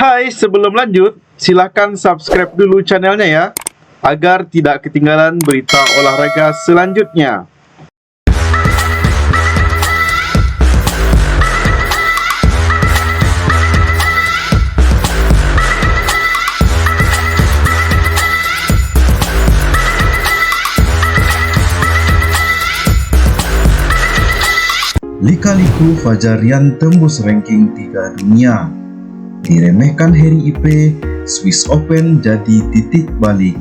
Hai, sebelum lanjut, silakan subscribe dulu channelnya ya, agar tidak ketinggalan berita olahraga selanjutnya. Lika-liku Fajar Rian tembus ranking 3 dunia. Diremehkan Harry Ipe, Swiss Open jadi titik balik.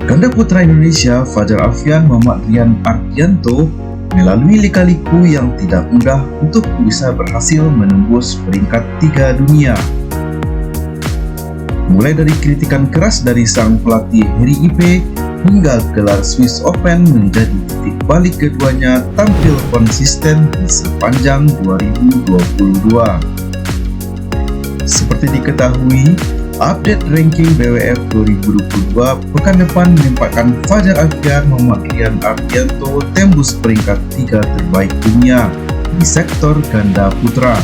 Ganda putra Indonesia Fajar Alfian Muhammad Rian Ardianto melalui lika-liku yang tidak mudah untuk bisa berhasil menembus peringkat 3 dunia. Mulai dari kritikan keras dari sang pelatih Harry Ipe hingga gelar Swiss Open menjadi titik balik keduanya tampil konsisten di sepanjang 2022. Seperti diketahui, update ranking BWF 2022 pekan depan menempatkan Fajar Alfian Muhammad Rian Ardianto tembus peringkat 3 terbaik dunia di sektor ganda putra.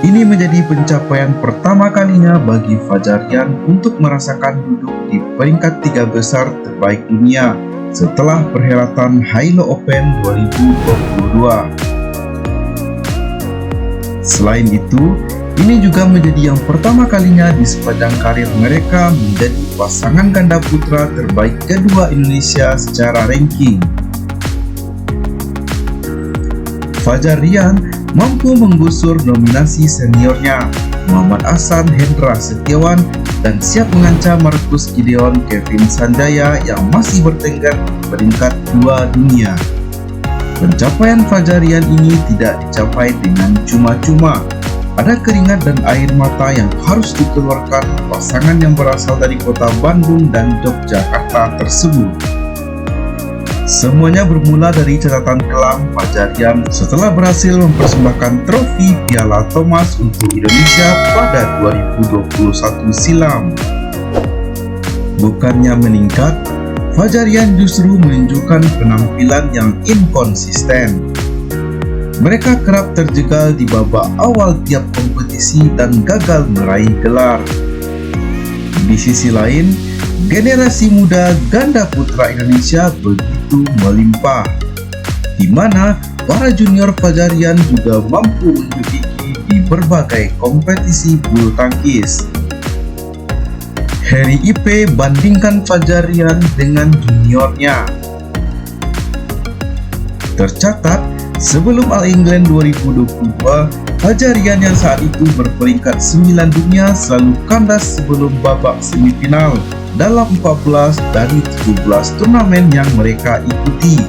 Ini menjadi pencapaian pertama kalinya bagi Fajar Rian untuk merasakan duduk di peringkat 3 besar terbaik dunia setelah perhelatan Hilo Open 2022. Selain itu, ini juga menjadi yang pertama kalinya di sepanjang karir mereka menjadi pasangan ganda putra terbaik kedua Indonesia secara ranking. Fajar Rian mampu menggusur dominasi seniornya Muhammad Ahsan Hendra Setiawan dan siap mengancam Marcus Gideon Kevin Sanjaya yang masih bertengger di peringkat 2 dunia. Pencapaian Fajar Rian ini tidak dicapai dengan cuma-cuma. Ada keringat dan air mata yang harus dikeluarkan pasangan yang berasal dari kota Bandung dan Yogyakarta tersebut. Semuanya bermula dari catatan kelam Fajar Rian setelah berhasil mempersembahkan trofi Piala Thomas untuk Indonesia pada 2021 silam. Bukannya meningkat, Fajar Rian justru menunjukkan penampilan yang inkonsisten. Mereka kerap terjegal di babak awal tiap kompetisi dan gagal meraih gelar. Di sisi lain, generasi muda ganda putra Indonesia begitu melimpah, di mana para junior Fajar Rian juga mampu menduduki di berbagai kompetisi bulu tangkis. Harry Ipe bandingkan Fajar Rian dengan juniornya. Tercatat, sebelum All England 2022, Fajar Rian yang saat itu berperingkat 9 dunia selalu kandas sebelum babak semifinal dalam 14 dari 17 turnamen yang mereka ikuti.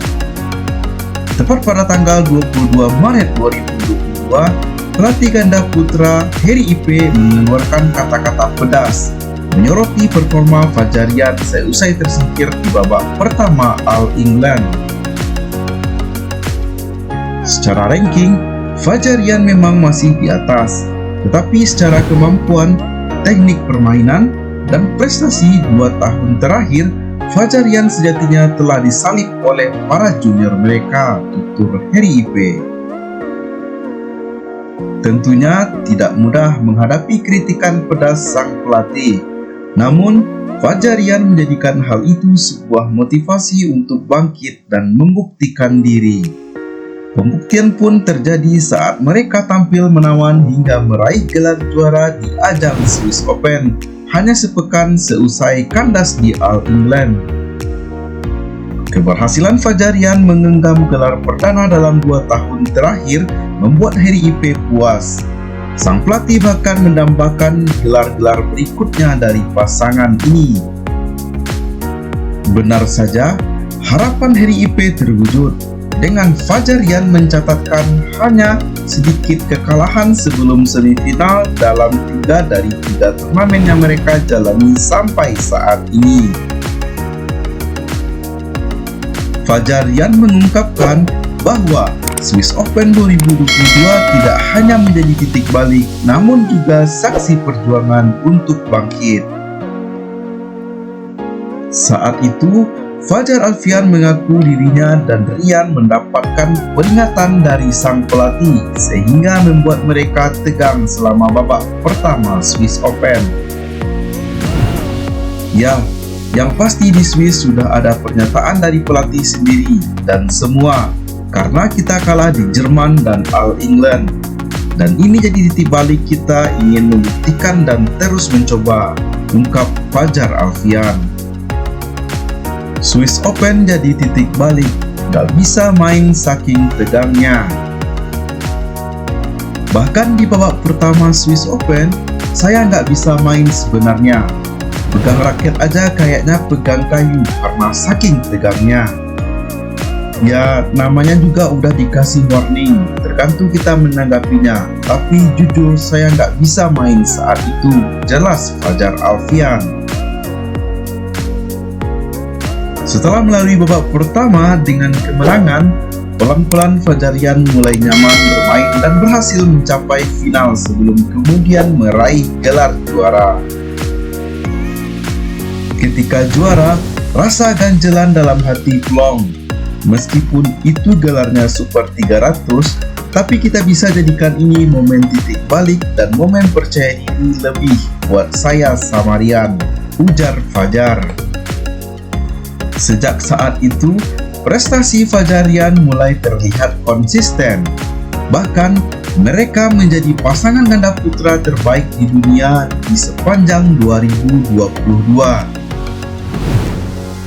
Tepat pada tanggal 22 Maret 2022, pelatih ganda putra Harry Ipe mengeluarkan kata-kata pedas menyoroti performa Fajar Rian seusai tersingkir di babak pertama All England. Secara ranking, Fajar Rian memang masih di atas, tetapi secara kemampuan, teknik permainan, dan prestasi 2 tahun terakhir, Fajar Rian sejatinya telah disalib oleh para junior mereka, tutur Harry Ipe. Tentunya tidak mudah menghadapi kritikan pedas sang pelatih, namun Fajar Rian menjadikan hal itu sebuah motivasi untuk bangkit dan membuktikan diri. Pembuktian pun terjadi saat mereka tampil menawan hingga meraih gelar juara di ajang Swiss Open hanya sepekan seusai kandas di All England. Keberhasilan Fajar Rian menggenggam gelar perdana dalam 2 tahun terakhir membuat Harry Ipe puas. Sang pelatih bahkan mendambakan gelar-gelar berikutnya dari pasangan ini. Benar saja, harapan Harry Ipe terwujud dengan Fajar Rian mencatatkan hanya sedikit kekalahan sebelum semifinal dalam 3 dari 3 turnamen yang mereka jalani sampai saat ini. Fajar Rian mengungkapkan bahwa Swiss Open 2022 tidak hanya menjadi titik balik, namun juga saksi perjuangan untuk bangkit. Saat itu, Fajar Alfian mengaku dirinya dan Rian mendapatkan peringatan dari sang pelatih sehingga membuat mereka tegang selama babak pertama Swiss Open. Ya, yang pasti di Swiss sudah ada pernyataan dari pelatih sendiri dan semua karena kita kalah di Jerman dan All England. Dan ini jadi titik balik kita ingin membuktikan dan terus mencoba, ungkap Fajar Alfian. Swiss Open jadi titik balik, gak bisa main saking tegangnya. Bahkan di babak pertama Swiss Open, saya gak bisa main sebenarnya. Pegang raket aja kayaknya pegang kayu karena saking tegangnya. Ya, namanya juga udah dikasih warning, tergantung kita menanggapinya. Tapi jujur saya gak bisa main saat itu, jelas Fajar Alfian. Setelah melalui babak pertama dengan kemenangan, pelan-pelan Fajarian mulai nyaman bermain dan berhasil mencapai final sebelum kemudian meraih gelar juara. Ketika juara, rasa ganjelan dalam hati plong. Meskipun itu gelarnya Super 300, tapi kita bisa jadikan ini momen titik balik dan momen percaya diri lebih buat saya sama Rian, ujar Fajar. Sejak saat itu, prestasi Fajarian mulai terlihat konsisten. Bahkan, mereka menjadi pasangan ganda putra terbaik di dunia di sepanjang 2022.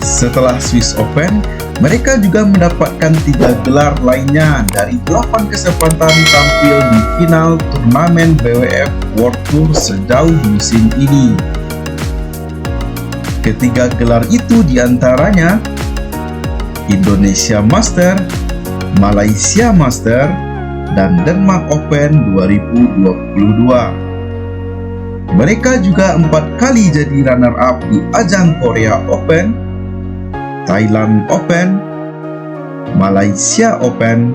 Setelah Swiss Open, mereka juga mendapatkan 3 gelar lainnya dari 8 kesempatan tampil di final turnamen BWF World Tour sejauh musim ini. Ketiga gelar itu diantaranya Indonesia Master, Malaysia Master, dan Denmark Open 2022. Mereka juga 4 kali jadi runner-up di ajang Korea Open, Thailand Open, Malaysia Open,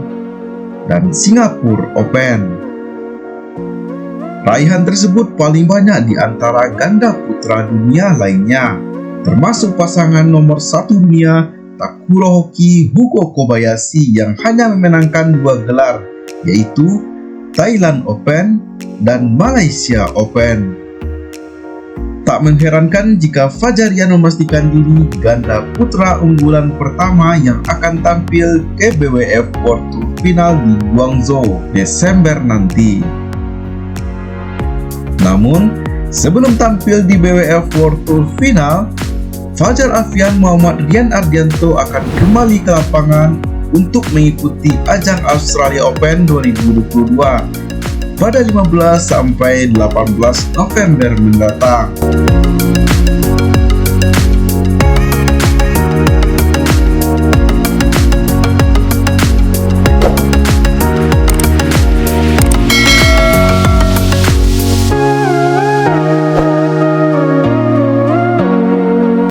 dan Singapura Open. Raihan tersebut paling banyak di antara ganda putra dunia lainnya, termasuk pasangan nomor 1 dunia Takuro Hoki Hugo Kobayashi yang hanya memenangkan 2 gelar, yaitu Thailand Open dan Malaysia Open. Tak mengherankan jika Fajarian memastikan diri ganda putra unggulan pertama yang akan tampil ke BWF World Tour Final di Guangzhou Desember nanti. Namun, sebelum tampil di BWF World Tour Final, Fajar Alfian Muhammad Rian Ardianto akan kembali ke lapangan untuk mengikuti ajang Australia Open 2022 pada 15 sampai 18 November mendatang.